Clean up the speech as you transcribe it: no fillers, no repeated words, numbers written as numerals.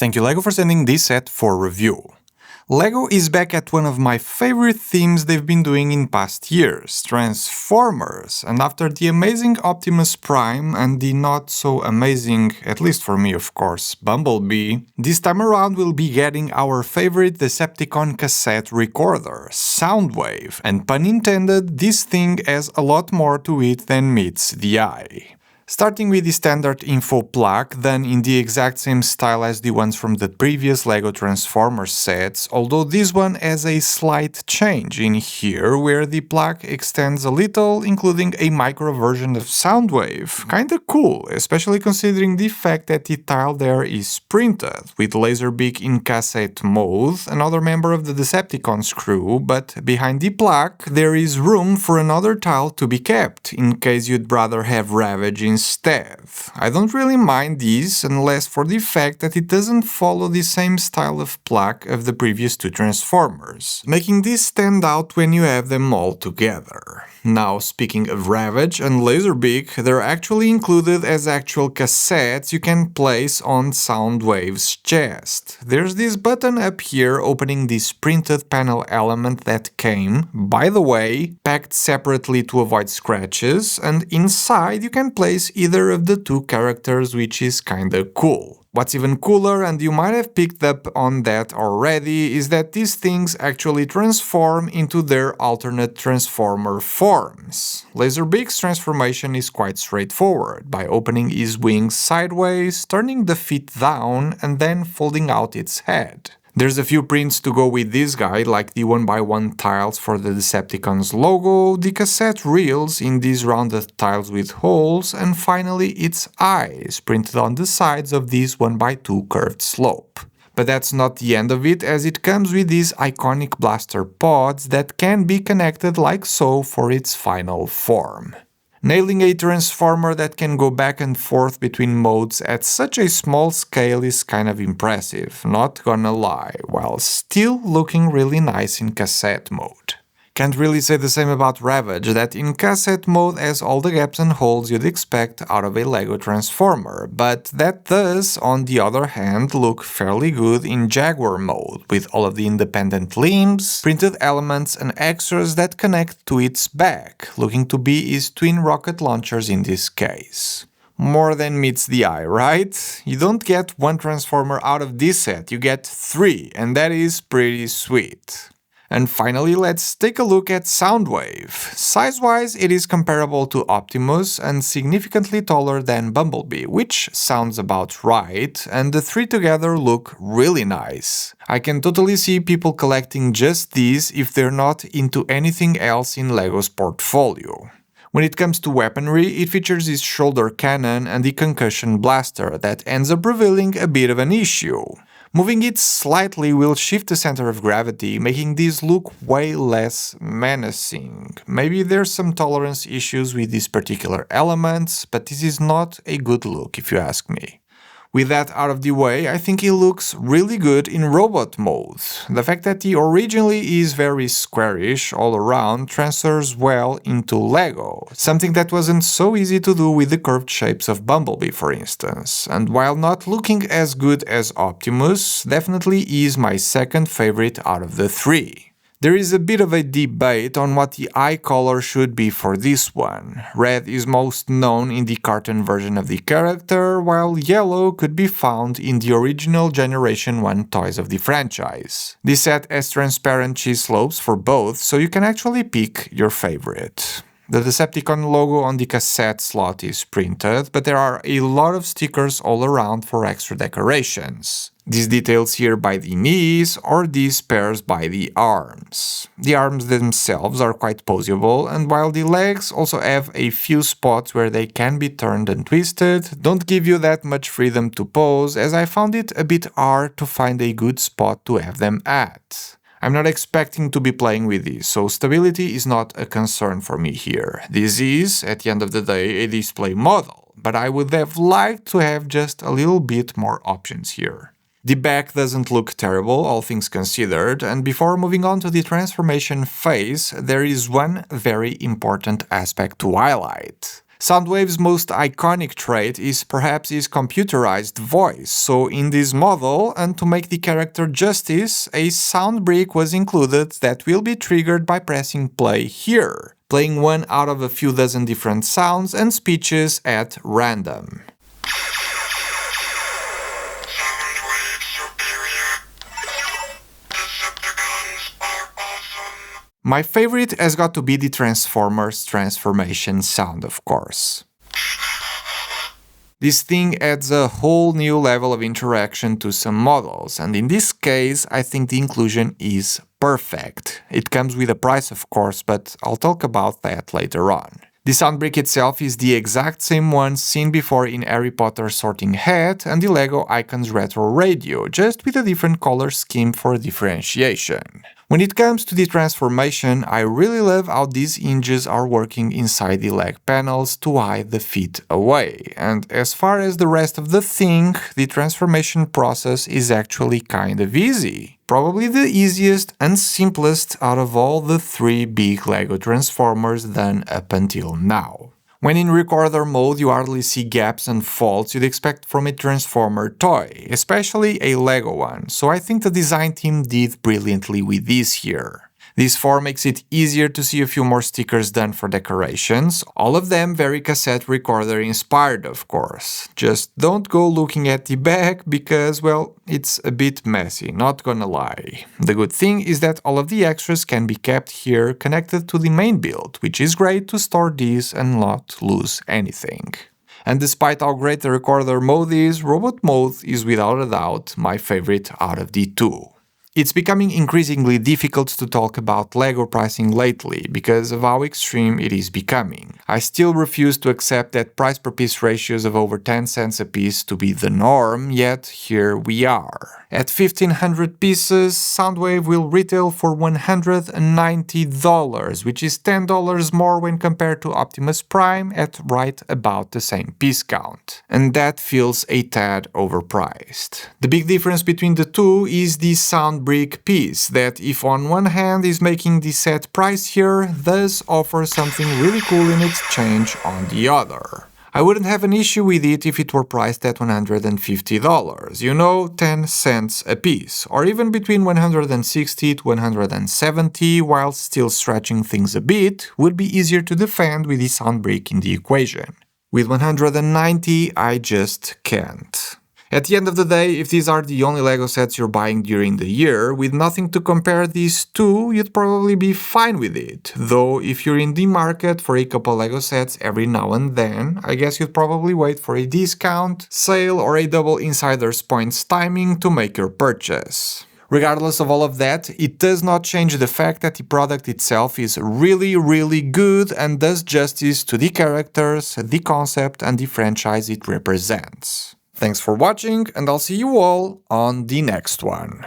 Thank you LEGO for sending this set for review. LEGO is back at one of my favorite themes they've been doing in past years, Transformers, and after the amazing Optimus Prime and the not so amazing, at least for me of course, Bumblebee, this time around we'll be getting our favorite Decepticon cassette recorder, Soundwave, and pun intended, this thing has a lot more to it than meets the eye. Starting with the standard info plaque, done in the exact same style as the ones from the previous LEGO Transformers sets, although this one has a slight change in here, where the plaque extends a little, including a micro version of Soundwave. Kinda cool, especially considering the fact that the tile there is printed, with Laserbeak in cassette mode, another member of the Decepticons crew, but behind the plaque there is room for another tile to be kept, in case you'd rather have Ravage instead. I don't really mind this unless for the fact that it doesn't follow the same style of plaque of the previous two Transformers, making this stand out when you have them all together. Now, speaking of Ravage and Laserbeak, they're actually included as actual cassettes you can place on Soundwave's chest. There's this button up here opening this printed panel element that came, by the way, packed separately to avoid scratches, and inside you can place either of the two characters, which is kinda cool. What's even cooler, and you might have picked up on that already, is that these things actually transform into their alternate Transformer forms. Laserbeak's transformation is quite straightforward, by opening his wings sideways, turning the feet down, and then folding out its head. There's a few prints to go with this guy, like the 1x1 tiles for the Decepticons logo, the cassette reels in these rounded tiles with holes, and finally its eyes, printed on the sides of this 1x2 curved slope. But that's not the end of it, as it comes with these iconic blaster pods that can be connected like so for its final form. Nailing a transformer that can go back and forth between modes at such a small scale is kind of impressive, not gonna lie, while still looking really nice in cassette mode. Can't really say the same about Ravage, that in cassette mode has all the gaps and holes you'd expect out of a LEGO Transformer, but that does, on the other hand, look fairly good in Jaguar mode, with all of the independent limbs, printed elements and extras that connect to its back, looking to be his twin rocket launchers in this case. More than meets the eye, right? You don't get one Transformer out of this set, you get three, and that is pretty sweet. And finally, let's take a look at Soundwave. Size-wise, it is comparable to Optimus and significantly taller than Bumblebee, which sounds about right, and the three together look really nice. I can totally see people collecting just these if they're not into anything else in LEGO's portfolio. When it comes to weaponry, it features its shoulder cannon and the concussion blaster that ends up revealing a bit of an issue. Moving it slightly will shift the center of gravity, making these look way less menacing. Maybe there's some tolerance issues with these particular elements, but this is not a good look if you ask me. With that out of the way, I think it looks really good in robot mode. The fact that he originally is very squarish all around transfers well into LEGO, something that wasn't so easy to do with the curved shapes of Bumblebee for instance, and while not looking as good as Optimus, definitely is my second favorite out of the three. There is a bit of a debate on what the eye color should be for this one. Red is most known in the cartoon version of the character, while yellow could be found in the original Generation 1 toys of the franchise. This set has transparent cheese slopes for both, so you can actually pick your favorite. The Decepticon logo on the cassette slot is printed, but there are a lot of stickers all around for extra decorations. These details here by the knees, or these pairs by the arms. The arms themselves are quite poseable, and while the legs also have a few spots where they can be turned and twisted, don't give you that much freedom to pose, as I found it a bit hard to find a good spot to have them at. I'm not expecting to be playing with these, so stability is not a concern for me here. This is, at the end of the day, a display model, but I would have liked to have just a little bit more options here. The back doesn't look terrible, all things considered, and before moving on to the transformation phase, there is one very important aspect to highlight. Soundwave's most iconic trait is perhaps his computerized voice, so in this model, and to make the character justice, a sound brick was included that will be triggered by pressing play here, playing one out of a few dozen different sounds and speeches at random. My favorite has got to be the Transformers transformation sound, of course. This thing adds a whole new level of interaction to some models, and in this case I think the inclusion is perfect. It comes with a price, of course, but I'll talk about that later on. The sound brick itself is the exact same one seen before in Harry Potter's Sorting Hat and the LEGO Icons Retro Radio, just with a different color scheme for differentiation. When it comes to the transformation, I really love how these hinges are working inside the leg panels to hide the feet away, and as far as the rest of the thing, the transformation process is actually kind of easy. Probably the easiest and simplest out of all the three big LEGO Transformers done up until now. When in recorder mode you hardly see gaps and faults you'd expect from a Transformer toy, especially a LEGO one, so I think the design team did brilliantly with this here. This 4 makes it easier to see a few more stickers done for decorations, all of them very cassette recorder inspired, of course. Just don't go looking at the back because, well, it's a bit messy, not gonna lie. The good thing is that all of the extras can be kept here connected to the main build, which is great to store these and not lose anything. And despite how great the recorder mode is, robot mode is without a doubt my favorite out of the two. It's becoming increasingly difficult to talk about LEGO pricing lately because of how extreme it is becoming. I still refuse to accept that price per piece ratios of over 10 cents a piece to be the norm, yet here we are. At 1500 pieces, Soundwave will retail for $190, which is $10 more when compared to Optimus Prime at right about the same piece count. And that feels a tad overpriced. The big difference between the two is the sound brick piece, that if on one hand is making the set pricier, does offer something really cool in exchange on the other. I wouldn't have an issue with it if it were priced at $150, you know, 10 cents a piece, or even between $160 to $170, while still stretching things a bit, would be easier to defend with the sound brick in the equation. With $190, I just can't. At the end of the day, if these are the only LEGO sets you're buying during the year, with nothing to compare these to, you'd probably be fine with it. Though, if you're in the market for a couple LEGO sets every now and then, I guess you'd probably wait for a discount, sale, or a double insider's points timing to make your purchase. Regardless of all of that, it does not change the fact that the product itself is really good and does justice to the characters, the concept, and the franchise it represents. Thanks for watching, and I'll see you all on the next one.